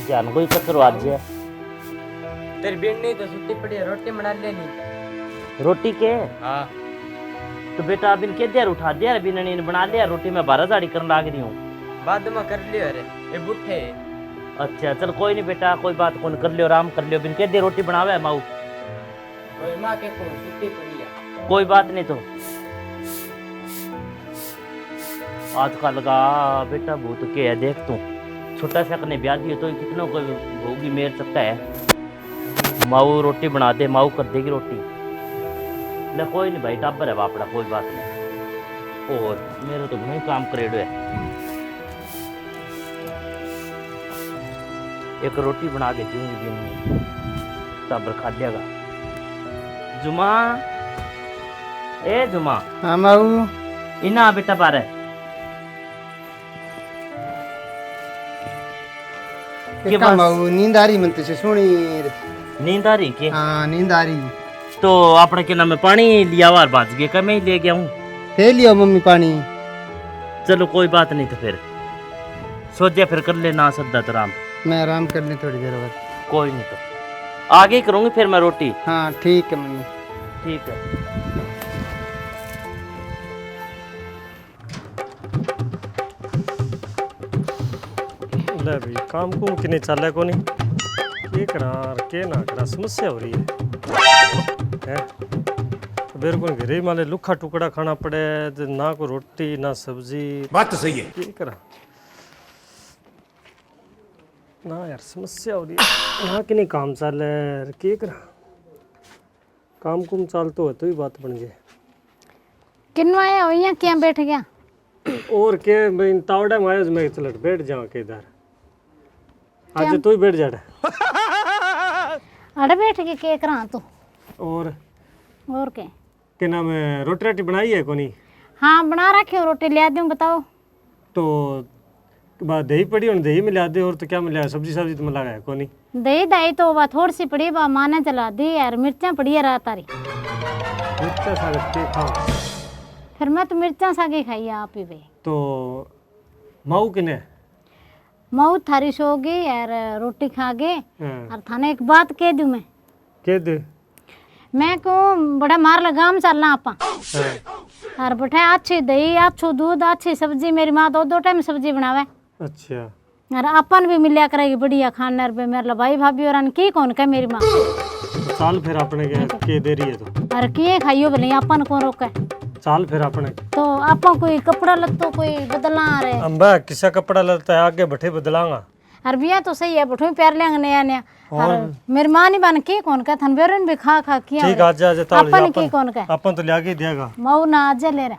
जान कोई कसरो आज है। तेरी बेन नहीं तो सुती पड़ी है, रोटी बना लेनी। रोटी के हाँ तो बेटा अभी के देर उठा दिया अभी ने बना लिया रोटी। मैं 12 साड़ी करने लाग रही हूँ। बाद में कर लियो। अरे ये बुट्ठे। अच्छा चल कोई नहीं बेटा, कोई बात कौन, कर लियो आराम कर लियो। बिन के देर रोटी बनावे माऊ। कोई माँ के को सुती पड़ी है। कोई बात नहीं तो आजकल का बेटा भूत के है देख तू। छोटा सा कने ब्याह दियो तो कितनों को होगी मेर सकता है। माऊ रोटी बना दे, माऊ कर देगी रोटी। ले कोई नहीं भाई, टाबर है बापड़ा, कोई बात नहीं। और मेरा तो घणो काम करेड़ो है। एक रोटी बना के दूंगी दिन में, टाबर खा जाएगा। जुमा, ए जुमा। हाँ माऊ। इना बेटा बारे क्या माऊ नींद आ रही मनते से सोनी। नींद आ रही के? हाँ नींद आ रही। तो अपने के नाम में पानी लिया हुआ बाज गया क्या? मैं ही ले गया हूँ। दे लियो मम्मी पानी। चलो कोई बात नहीं तो फिर सोचा फिर कर लेना सद्दा तो राम। मैं आराम कर ले थोड़ी देर बाद। कोई नहीं तो आगे ही करूँगी फिर मैं रोटी। हाँ ठीक है मम्मी। ठीक है। ले भी काम कुम किने चल है कोनी के करा के ना करा समस्या हो रही है। बेर को घरे ही माले लुखा टुकड़ा खाना पड़े, ना को रोटी ना सब्जी। बात तो सही है। के करा ना यार समस्या हो रही है। ना कि नहीं काम चल है के करा। काम कुम चल तो है तो ही बात बन गई। किनवाया हो यहाँ क्या बैठ गया? और के मैं तावड़ा में आया मैं चल बैठ जाऊँ के इधर। आज तू ही बैठ जा। अड़े बैठ के करा तू। और के नाम है रोटी राटी बनाई है कोनी? हाँ बना रखी हो रोटी, ले दूँ बताओ। तो बात दही पड़ी और दही मिला दे। और तो क्या मिला? सब्जी सब्जी तो मिला है कोनी? दही दही तो वह थोड़ी सी पड़ी, वह माँ ने जला दी यार। मिर्चा पड़ी है रात तारी। मिर्चा साग के खाओ। फिर मैं तो मिर्चा सागी खाई है आप ही भाई। तो माऊ किने? मऊ थारी सो गई यार, रोटी खा गए। और थाने एक बात कह दूँ मैं। कह दे। मैं को बड़ा मार लगाम चलना आपा। और बैठे अच्छी दही, अच्छो दूध, अच्छी सब्जी। मेरी माँ दो टाइम सब्जी बनावे। अच्छा। और अपन भी मिलिया करेगी बढ़िया खाने पे। मेरे भाई भाभी और की कौन का मेरी माँ। चाल फिर अपने के दे रही है तो। अरे किए खाइयो भले अपन कौन रोके। चाल फिर अपने तो आपा कोई कपड़ा लत्तो कोई बदलना रे। अंबा किसा कपड़ा लगता है आगे बैठे बदलांगा। अरे बिया तो सही है, बैठो प्यार लेंगे नया नया। और मेरी माँ नहीं बन की कौन का थन बेरन भी खा किया। ठीक आज जा तावड़ी अपन की कौन का। अपन तो लाके देगा। मऊ ना आज ले रहे।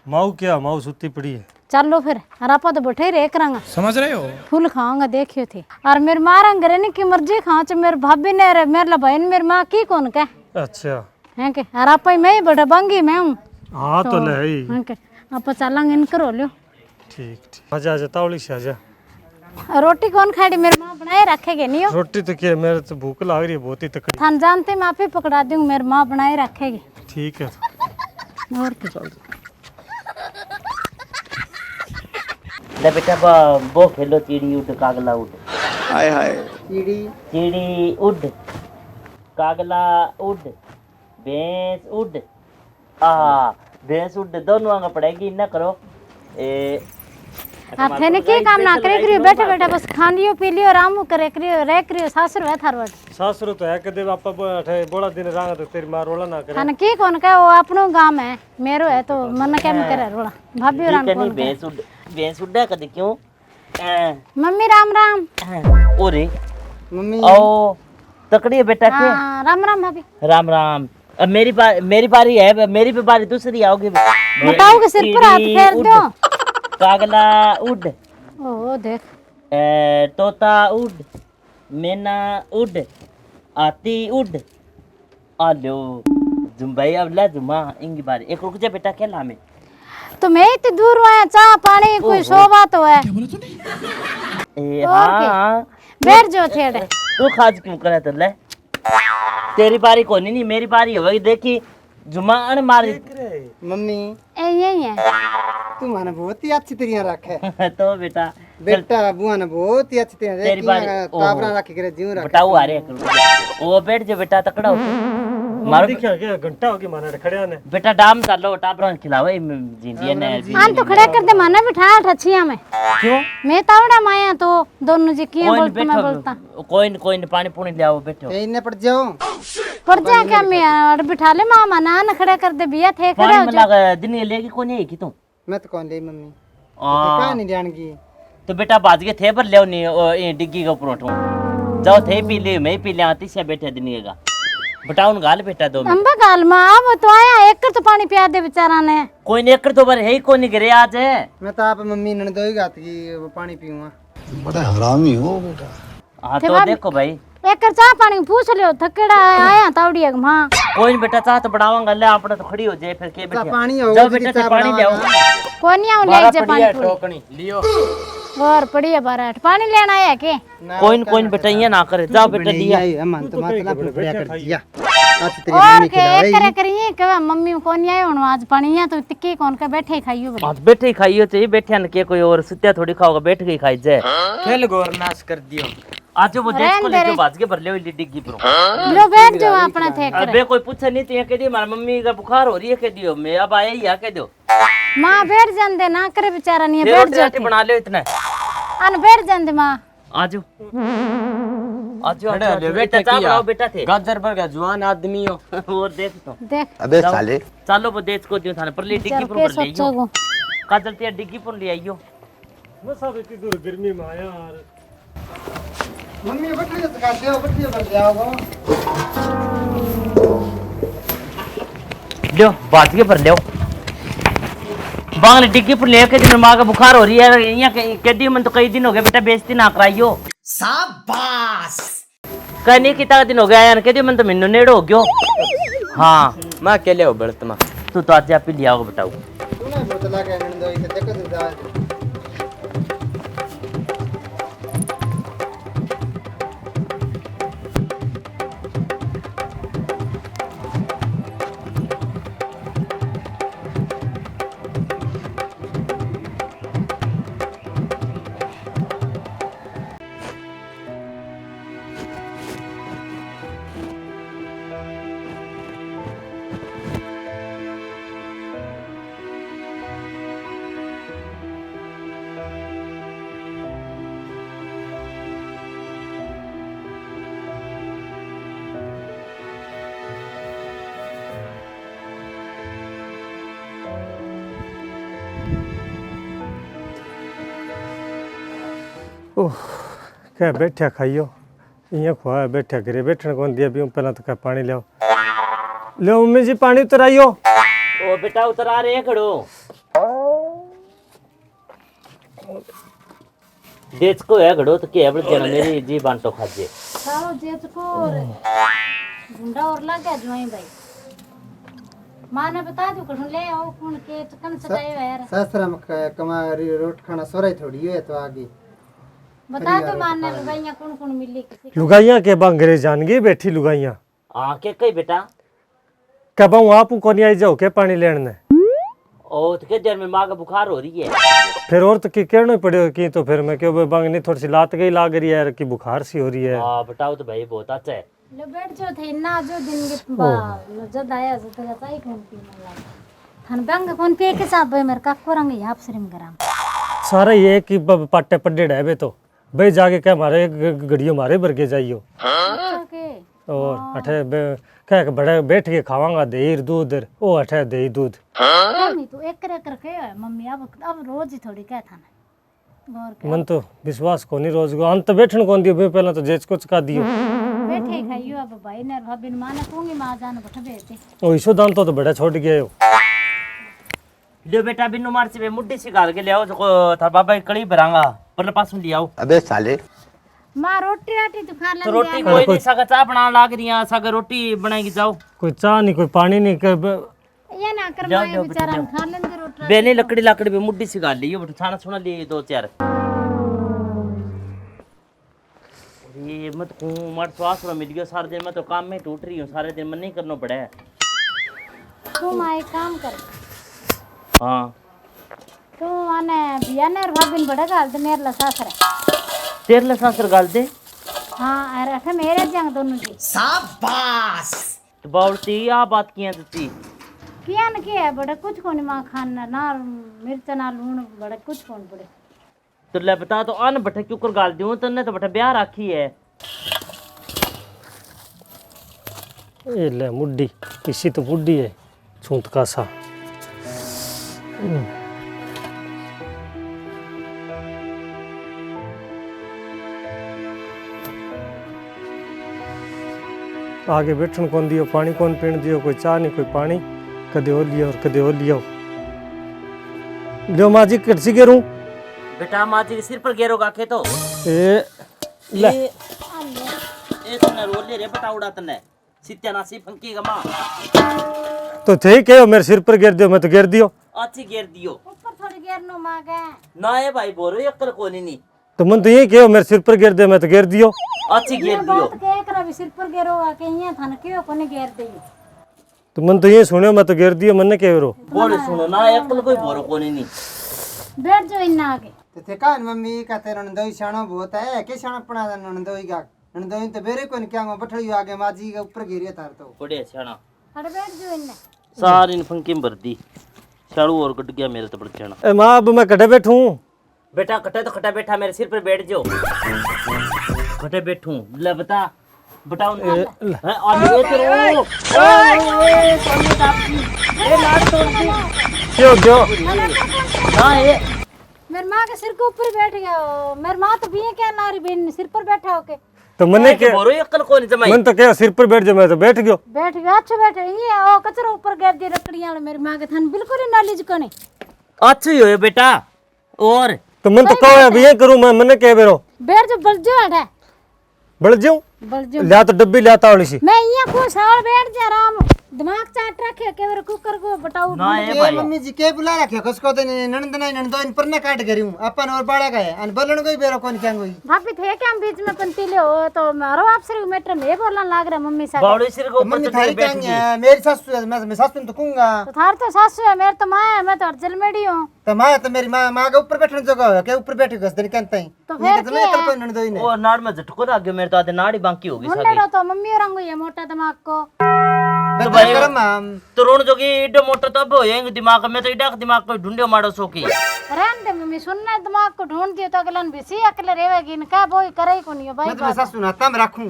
माऊ क्या? माऊ सुती पड़ी है। चलो फिर। और आपा तो बैठे रहे करांगा। समझ रहे हो? फूल खाऊंगा देखियो थी। और मेरी माँ रंग रे की मर्जी खाओ च मेरे भाभी ने रे मेरे बहन मेरी माँ की कौन का अच्छा है के। और आपा मैं ही बड़ा बंगी मैं हूँ। हाँ तो ले ही। है के आपा चलेंगे इन करो लियो। ठीक ठीक आजा तावड़ी से आजा। रोटी कौन खाड़ी? मेरी माँ बनाए रखेगी नहीं हो। रोटी तो क्या मेरे तो भूख लग रही है बहुत ही तकड़ी। थान जानते मैं आप ही पकड़ा दूंगी, मेरी माँ बनाए रखेगी। ठीक है। और क्या? ले बेटा वो खेलो चिड़ी उड़ कागला उड़। हाय हाय। चिड़ी उड़ कागला उड़ भैंस उड़। भैंस उड़ दोनों आगे पड़ेगी ना करो। थे ने की काम ना करे करियो, बैठे बैठे बस खान लियो पी लियो आराम करे करियो रह करियो। सासुर है थारवट। सासुर तो है कदे आपा बोला दिन रंग तो तेरी मां रोला ना करे। थाने की कौन का वो अपनो गांव है, मेरो है तो मन क्या में करे रोला। भाभी और नहीं कौन भैंस उड़ा कदे क्यों? मम्मी राम राम। ओरे मम्मी ओ तकड़ी है बेटा के। हाँ राम राम भाभी। राम राम। अब मेरी बारी है, मेरी पे बारी दूसरी आओगी। बताओ के सिर पर हाथ फेर दो। कागला उड़। ओ देख। तोता उड़ मैना उड़ आती उड़। आलो जुम्बाई अब ला जुमा इंगी बारी। एक रुक जा बेटा क्या लामे। तो मैं इतनी दूर आया, चाह पानी कोई शोभा तो है। हाँ बैठ जो थेड़े। तू खाज क्यों करे तो ले। तेरी बारी कोनी नहीं मेरी बारी होगी। देखी जुमा अन मारी। मम्मी यही है। तुम्हारा बहुत ही अच्छी तरह रखा है। तो बेटा बेटा बुआ ने बहुत ही अच्छे थे तेरी बारी ताबरा रख के जीव रख बताओ आ रहे ओ बैठ जा बेटा तकड़ा हो मारो देखिए क्या घंटा हो गया मारे खड़े ने बेटा डाम चलो टाबरा खिलावे जिंदिया ने आन तो खड़ा कर दे माना बिठा ठछिया में क्यों मैं तावड़ा माया तो दोनों जी किए बोलते मैं बोलता कोई न पानी पुनी ले आओ बैठो इन्ने पड़ जाओ पड़ जा क्या मैं और बिठा ले मामा ना न खड़ा कर दे बिया थे खड़ा हो पानी जा लगा दिन लेगी कोनी है की तू मैं तो कौन ले मम्मी आ, कहां नहीं जानगी तो बेटा बाज के थे पर ले नहीं डिग्गी के ऊपर उठो जाओ थे पी ले मैं पी ले आती से बैठे दिनिएगा बताओ गाल बेटा दो मिनट अंबा गाल मां अब तो आया एक तो पानी पिया दे बेचारा ने कोई ने एकड़ तो बर है ही कोनी गिरे आज है मैं तो आप मम्मी ने दो ही गात की वो पानी पीऊंगा बड़ा हरामी हो बेटा। हाँ तो देखो भाई एक चाह पानी पूछ लियो थकेड़ा आया तावड़ी एक मां कोई बेटा चाह तो बढ़ावांगा ले आपने तो खड़ी हो जाए फिर के बैठे पानी होगा जाओ बेटा से पानी ले आओ कोनी आऊ ले जा पानी टोकनी लियो और पड़ी है बारात पानी लेना आया के कोई बेटा ये ना करे जाओ बेटा लिया मन तो मतलब बढ़िया कर दिया आज तेरी और मम्मी के खिलावे एक करे करिए के मम्मी कोनी आयो हूं आज पानी या तो टिक्की कौन के बैठे ही खाइयो बड़ा आज बैठे ही खाइयो चाहिए बैठे न के कोई और सुत्या थोड़ी खाओगा बैठ के ही खाई जाए खेल गोर नाश कर दियो आज वो देख को ले जो बाज के भर ले डिग्गी पर लो बैठ जाओ अपना थे करे अबे कोई पूछे नहीं तो ये कह दी मार मम्मी का बुखार हो रही है कह दियो मैं अब आया ही कह दो मां बैठ जान दे ना करे बेचारा नहीं ये बैठ रोटी जा राटी बना ले इतना अन बैठ जान दे मां आजो आजो बेटा चाह बनाओ बेटा थे गाजर पर का जवान आदमी हो और देख तो देख अबे साले चलो वो देख को दियो थाने पर ले डिग्गी चल पर के ले सोचो आइयो गो का चलती है डिग्गी पर ले आइयो मैं सब इतनी दूर गर्मी में आया यार मम्मी बटली तो खाते हो बटली कर जाओ लो बाज के भर ले बांगले डिग्गी पर लेके दिन मां का बुखार हो रही है यहाँ कह दी मन तो कई दिन हो गए बेटा बेइज्जती ना कराइयो शाबाश कहने कितना दिन हो गया यार कह दी मन तो मिन्नू नेड़ो हो गयो हाँ मैं अकेले हो बड़त मां तू तो आज आप ही लिया बताओ तूने बोतला के नन दो इसे देखो तो जा ओह क्या बैठा खाइयो इं खुआ बैठा घरे बैठने कौन दिया भी पहला तो क्या पानी लियो लो मम्मी जी पानी उतराइयो ओ बेटा उतर आ रहे खड़ो देच को है खड़ो तो क्या बड़ जन मेरी जी बांटो खाजे खाओ जेच को गुंडा और लग गया जोई भाई मां ने बता दो कठुन ले आओ कौन के चिकन सटायो है यार ससरा में कमा रोट खाना सोराई थोड़ी है तो आगे बता दो मां ने लुगाइयां कौन कौन मिली किसी लुगाइयां के बांगरे जान गई बैठी लुगाइयां हां के कई बेटा कब आप को नहीं आई जाओ के पानी लेने ने ओ तो के देर में मां का बुखार हो रही है फिर और तो की कहना पड़े की तो फिर मैं क्यों बांगनी थोड़ी सी लात गई लाग रही है यार की बुखार सी हो रही है हां बताओ तो भाई बहुत अच्छा है लो बैठ जो थे ना जो दिन के बाद जद आया जद चाय कौन पी लगा थन बंग कौन पे के साथ भाई मेरे का को रंग याप श्रीम गरम सारा ये कि पाटे पड्डे है बे तो भाई जाके क्या मारे गड़ियों मारे बरगे जाइयो के और अठे क्या बड़े बैठ के खावांगा दही दूध ओ अठे दही दूध नहीं तो एक कर के मम्मी अब रोज ही थोड़ी क्या था ना गौर के मन तो विश्वास को नहीं रोज को अंत बैठन कौन दियो पहला तो जेच को चका दियो बैठे ही खाइयो अब भाई ने भाभी ने माने कहूंगी मां जान बैठ बेटे ओ इसो दान तो बड़ा छोड़ गया हो ले बेटा बिनु मार से मुड्डी से गाल के ले आओ जो था बाबा की कड़ी भरांगा पर पास में ले आओ अबे साले मां रोटी राटी तो खा ले तो रोटी कोई नहीं सगा चाह बना लाग रही है सगा रोटी बनाएगी जाओ कोई चाह नहीं कोई पानी नहीं ये ना कर मां बेचारा खा लेंगे रोटी बेने लकड़ी पे मुड्डी से गाल लियो छाना छुना लिए दो चार ये मत को मत श्वास रो मिल गयो सारे दिन मैं तो काम में टूट रही हूं सारे दिन मन नहीं करना पड़ा है तुम आए काम कर हां तू आने बिया ने भाभी बड़ा गाल दे मेरे ला सासर है। तेरे ला सासर गाल दे हाँ अरे अठे मेरे जंग दोनों जी तो बावड़ती आ बात किया तुसी किया न किया है बड़ा कुछ कोनी मां खाना ना मिर्च ना लूण बड़ा कुछ कोन पड़े तो ले बता तो अन बटे क्यों कर गाल दूं तन्ने तो बटे ब्याह राखी है ये ले मुड्डी किसी तो बुड्ढी है छूत का सा आगे बैठन कौन दियो पानी कौन पीण दियो कोई चाह नहीं कोई पानी कदे हो लियो और कदे हो लियो लियो माँ जी कटसी गेरू बेटा माँ जी के सिर पर गेरो गाखे तो ए ले ए तन्ने रोले रे बता उड़ा तन्ने सत्यानाशी फंकी गा मां तो थे के मेरे सिर पर गिर दियो मैं तो गिर दियो अच्छी गेर दियो ऊपर थोड़ी गेर नो मांगे ना है भाई बोरो अक्ल कोनी नहीं तो मन तो ये के मेरे सिर पर गिर दे मैं तो गिर दियो अच्छी गेर दियो बात के करा भी सिर पर गेरो आके यहाँ थान क्यों कोने गेर दे तो मन तो ये सुनियो मैं तो गिर दियो मन ने के रो बोले सुनो ना अक्ल कोई बोरो कोनी नहीं बैठ जाओ इन्ना आगे तो थे कान मम्मी कहते ननदोई शानो बहुत है के शाना पड़ा ननदोई का ननदोई तो बेरे कोन क्या बठड़ी आगे माजी के ऊपर गिरिया तार तो बड़े छाना अरे बैठ जाओ इन्ने सारी इन फंकी में भर दी साड़ू और कट गया मेरे तो बड़ जाना ए माँ अब मैं कटे बैठूं बेटा कटे तो खटा बैठा मेरे सिर पर बैठ जाओ खटे बैठूं ले बता बताओ ना है और ये तेरे ओए सोने टापी ए लाड़ तोड़ दी क्यों क्यों हां ये मेरी माँ के सिर के ऊपर बैठ गया हो। मेरी माँ तो भी क्या नारी बहन सिर पर बैठा होके तो मन्ने के बोरो अक्ल कोनी जमाई मन तो क्या सिर पर बैठ जा मैं तो बैठ गयो बैठ गया अच्छा बैठे ये ओ कचरा ऊपर गिर दी लकड़ियां मेरी माँ के थान बिल्कुल ही नॉलेज कोनी अच्छी हो बेटा और तो मन तो कहो अब ये करूं मैं मन्ने के बेरो बैठ जो बल जो हटा बढ़ जाऊं बल जो लिया तो डब्बी लिया तावली सी मैं यहाँ को साल बैठ जा आराम दिमाग चाट रखे के मेरे कुकर को बताओ ना है ए भाई मम्मी जी के बुला रखे कसको तो ननद नहीं ननदोई पर ना काट करी हूं अपन और बाड़ा गए अन बोलन कोई बेरो कोन क्या कोई भाभी थे क्या हम बीच में पंती ले हो तो मारो आप सिर्फ मैटर में बोलने लाग रहा मम्मी साहब बावड़ी सिर के ऊपर मम्मी चढ़ थारी के बैठ क्या गई है मेरी सासू है मैं सासू तो कहूंगा तो थार तो सासू है मेरे तो माँ है मैं तो अर्जल मेडी हूँ तो मां तो मेरी मां के ऊपर बैठने जगह है के ऊपर बैठी गस दिन कहता ही तो फिर तो मैं कल कोई ननदोई ने और नाड़ में झटको ना गयो मेरे तो आधे नाड़ी बाकी होगी मुन्ने सारी लो तो मम्मी और अंगू ये मोटा दिमाग को तो भाई करम तो रोण जोगी इडो मोटो तो अब होएंगे दिमाग में तो इडा दिमाग को ढूंढियो मारो सोकी रहन दे मम्मी सुनना दिमाग को ढूंढ दियो तो अगलन भी अकल रहेगी इनका वो करे ही कोनी भाई मैं तो सासू ना तम रखूं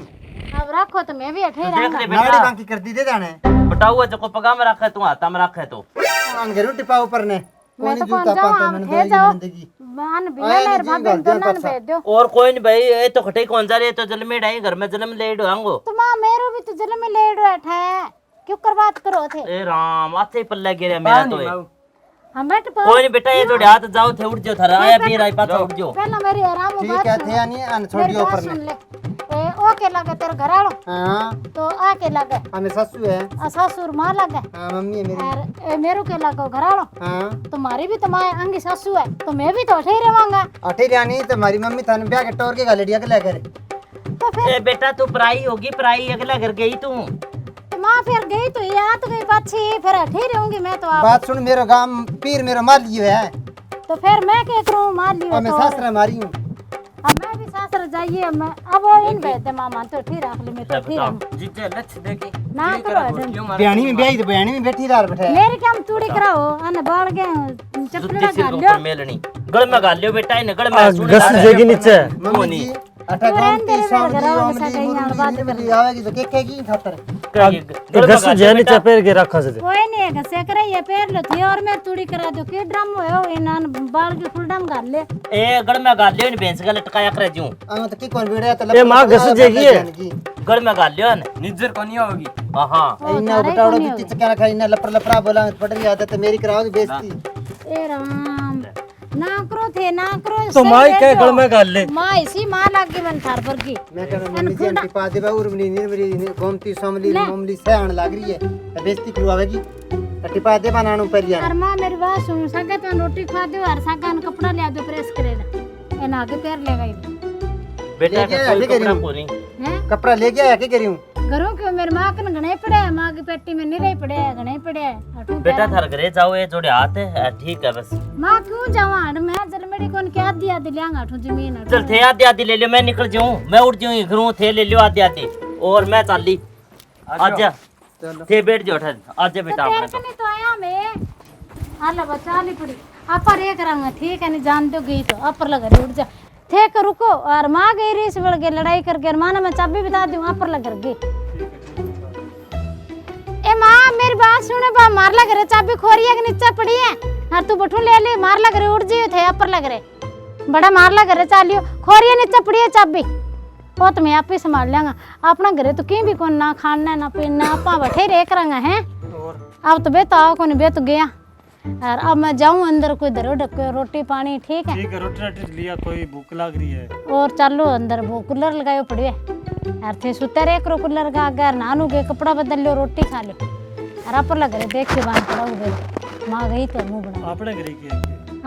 अब रखो तो मैं भी अठे देख रहूंगा ले नाड़ी बेटा बाकी कर दी दे जाने बताओ जो पगा में रखा है तू हाथा में रखा है तो अन घरू टिपा ऊपर ने मैं तो कौन जूता जाऊँ पाता आप ननदोई थे जाओ जिंदगी मान बिया मेरे भाभी दोनों ने भेज दो और कोई नहीं भाई ये तो खटे कौन जा रहे तो जन्म में घर में जन्म ले डोंगो तो माँ मेरो भी तो जन्म में लेट बैठा है क्यों कर बात करो थे ए राम आते ही पल्ला गिरा मेरा तो ये। हम बैठ पा कोई नहीं बेटा ये जोड़े हाथ जाओ थे उठ जाओ थारा आया फिर आई पाछा उठ जाओ पहला मेरी आराम ठीक बात है सुन थे यानी अन मेरी छोड़ियो बात ऊपर सुन ने ले ओ के लगे तेरे घर आड़ो हां तो आ के लगे हमें सासू है ससुर माँ लगे हां मम्मी है मेरी और मेरो के लगो घर आड़ो हां तुम्हारी भी तो माँ अंगी सासू है तो मैं भी तो अठे ही रहूंगा अठे यानी तो हमारी मम्मी थाने ब्याह के टोर के गालेडिया के लेकर तो फिर ए बेटा तू पराई होगी पराई अगला घर गई तू माँ फिर गई तो यहाँ तो गई पाछी फिर अठे ही रहूंगी मैं तो आप बात सुन मेरो गांव पीर मेरो मार लियो है तो फिर मैं क्या करूँ मान लियो मैं तो सासरा मारी हूं अब मैं भी सासर जाइए मैं अब वो इन भेज दे मामा तो ठीक रख ले मैं तो ठीक रहूँ जीते लक्ष्य देखी ना करो अठे। बयानी में ब्याही तो बयानी में बैठी रहा बैठे मेरी क्या हम चूड़ी कराओ आने बाल गए चपड़ा जुत्ती सिर घाल के लियो ऊपर मेलनी गल में गाल लियो बेटा इन गल में सुन गस जेगी नीचे मम्मी जी अठा गांव की सामली ओमली मुरली आवेगी तो के की खातर गस जे नीचे पैर के रखा से कोई नहीं है घसे करे ये पैर लो थे और मैं चूड़ी करा दो के ड्रम हो इनान बाल के फुल डम घाल ले ए गल में गाल लियो इन भैंस का लटकाया करे जूं आ तो की कौन वीडियो तो ए माँ घस जेगी है गल में गाल लियो न निजर को नहीं होगी हां इन्ना बटाड़ो बित्ती चक्कर खा इन्ना लपड़ लपड़ा बोला पड़ रही आदत मेरी कराओगी बेइज्जती ए राम ना करो थे ना करो तो माँ के गल में गाल ले माँ इसी माँ लाग गई मन थार पर की मैं कह रहा मम्मी जी अंटी पा देबा उर्मली निर्मली गोमती सोमली मोमली सहन लाग रही है बेइज्जती करवावेगी टिपा दे बनाणू पर यार और माँ मेरी बात सुन सके तो रोटी खा दो और सका कपड़ा ले दो प्रेस करे ना एना आगे पैर ले गई बेटा लेके कोई आके कपड़ा करी कोनी हैं कपड़ा ले गया है के करी हूं घरों के मेरे माँ कन घणे पड़े है, माँ की पेटी में नहीं पड़े है, घणे पड़े है अठू बेटा थार घरे जाओ ये जोड़े हाथ है ठीक है बस। माँ क्यों जावा मैं जल मेरी कोन के आधी आधी लियांगा अठू जमीन अठू। चल थे आधी आधी ले लियो मैं निकल जाऊं मैं उठ जाऊं घरों थे ले लियो आधी आधी और मैं चाली आजा थे बैठ जाओ ठहर आजा बेटा तेरे अपने कने तो आया मैं हाल बचा ली पड़ी अपर ये करांगा ठीक है नहीं जान दो गई तो अपर लगा रे उठ जा थे कर रुको और माँ गई रही से बढ़ के लड़ाई करके और माँ ने मैं चाबी बता दूं अपर लग गई। ए माँ मेरी बात सुने बा मार लग रहे चाबी खोरिया के नीचे पड़ी है और तू बठू ले ले मार लग रहे उठ जियो थे अपर लग रहे बड़ा मार लग रहे चालियो खोरिया नीचे पड़ी है चाबी वो तो मैं आप ही संभाल लेंगा अपना घरे तो कहीं भी कौन ना खाना ना पीना आपा बैठे रे करांगा हैं अब तो बेता आओ कौन बे तो गया और अब मैं जाऊं अंदर कोई धरो ढको रोटी पानी ठीक है रोटी राटी लिया कोई भूख लग रही है और चलो अंदर वो कूलर लगायो पड़ियो यार थे सुते रे करो कूलर का अगर नानू के कपड़ा बदल लो रोटी खा लो और अपर लग रहे देख के बांध पड़ा उधर माँ गई तो मुंह बना अपने घरे की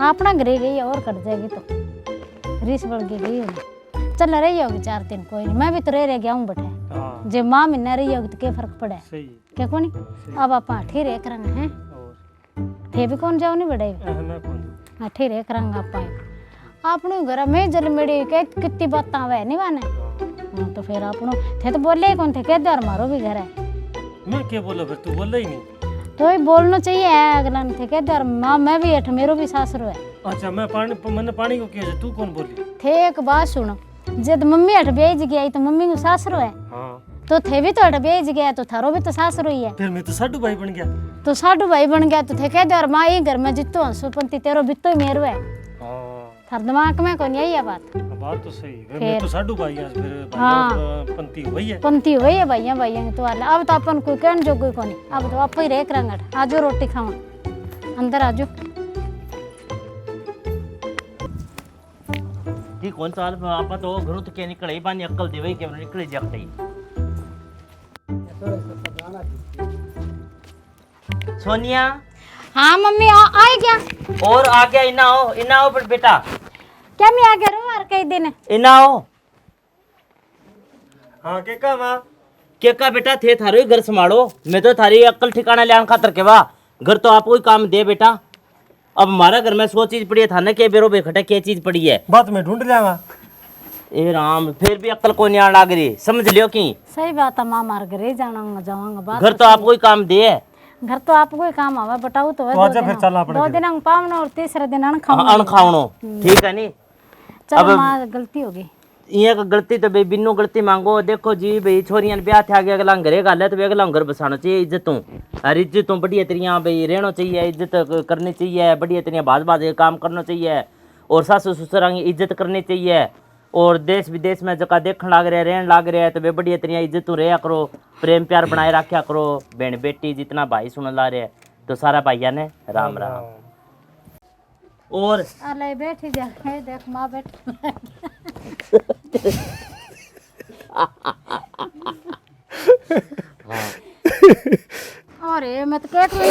अपना घरे गई और कट जाएगी तो रीस बढ़ के गई होगी चल रही होगी 4 दिन कोई नहीं मैं भी तो रह गया हूँ बैठे जे माँ में न रही होगी तो क्या फर्क पड़े सही क्या कोनी अब आप आठी रे करेंगे हैं थे भी कौन जाओ नहीं बड़े मैं कौन आठी रे करेंगे आप अपने घर में जल मेरी कितनी बात आवे नहीं माने तो फिर अपनो थे तो बोले ही कौन थे कह दे और मारो भी घर है मैं क्या बोला फिर तू बोला ही नहीं तो ही बोलना चाहिए है अगला ने थे कह दे और माँ मैं भी अठ मेरो भी सासरो है अच्छा मैंने पानी को किया तू कौन बोली थे एक बात सुनो जब मम्मी अठ बेच गई तो मम्मी को सासरो है हाँ तो थे भी तो अठ बेच गया तो थारो भी तो सासरो ही है फिर मैं तो साडू भाई बन गया तो साडू भाई बन गया तो थे कह दे और माँ ही घर में जितो हंसोपंती तेरो बितो ही मेरो है थार दिमाग में कौन यही है बात तो सही है मैं तो साडू भाई है फिर हाँ। पंती हुई है पंती हुई है भैया भैया तो वाले अब तो अपन कोई कहने जो कोई कोनी अब तो आप ही रेक रंगट आजो रोटी खावा अंदर आजो ठीक कौन सा आप तो घरों तो क्या निकले पानी अक्कल देवे के निकले जाते ही सोनिया हाँ मम्मी आए क्या और आ गया इना आओ बेटा क्या मैं आ गया रो और कई दिन इना आओ हाँ के का मां क्या का बेटा थे थारो ही घर संभालो मैं तो थारी अक्ल ठिकाना लियान खातर के वाह घर तो आपको ही काम दे बेटा अब हमारा घर में 100 चीज पड़ी है थाने के बेरो बेखटा क्या चीज पड़ी है बात मैं ढूंढ लियागा ए राम फिर भी अक्ल को नहीं आने लग रही समझ लियो की सही बात है माँ मार घर जाना जाऊंगा बात घर तो आपको ही काम दे है घर तो आपको ही काम आवा बताओ तो आजा फिर चलना पड़ेगा 2 दिन पावना और तीसरे दिन अन खावनो ठीक है नी चलो माँ गलती हो गई ये का गलती तो भाई बिन्नू गलती मांगो देखो जी भाई छोरियां ब्याह थे आगे अगला घरे गाल है तो अगला घर बसाना चाहिए इज्जतों हर इज्जतों बढ़िया तरिया भाई रहना चाहिए इज्जत करनी चाहिए बढ़िया तरिया बाज काम करना चाहिए और सासू ससुर की इज्जत करनी चाहिए और देश विदेश में जगह देखने लग रहे रहने लग रहे तो वे बढ़िया तरिया इज्जतों रहा करो प्रेम प्यार बनाए रखा करो बहन बेटी जितना भाई सुन ला रहे तो सारा भाइया ने राम राम और अले बैठी जा देख माँ बैठ अरे मैं तो केक ले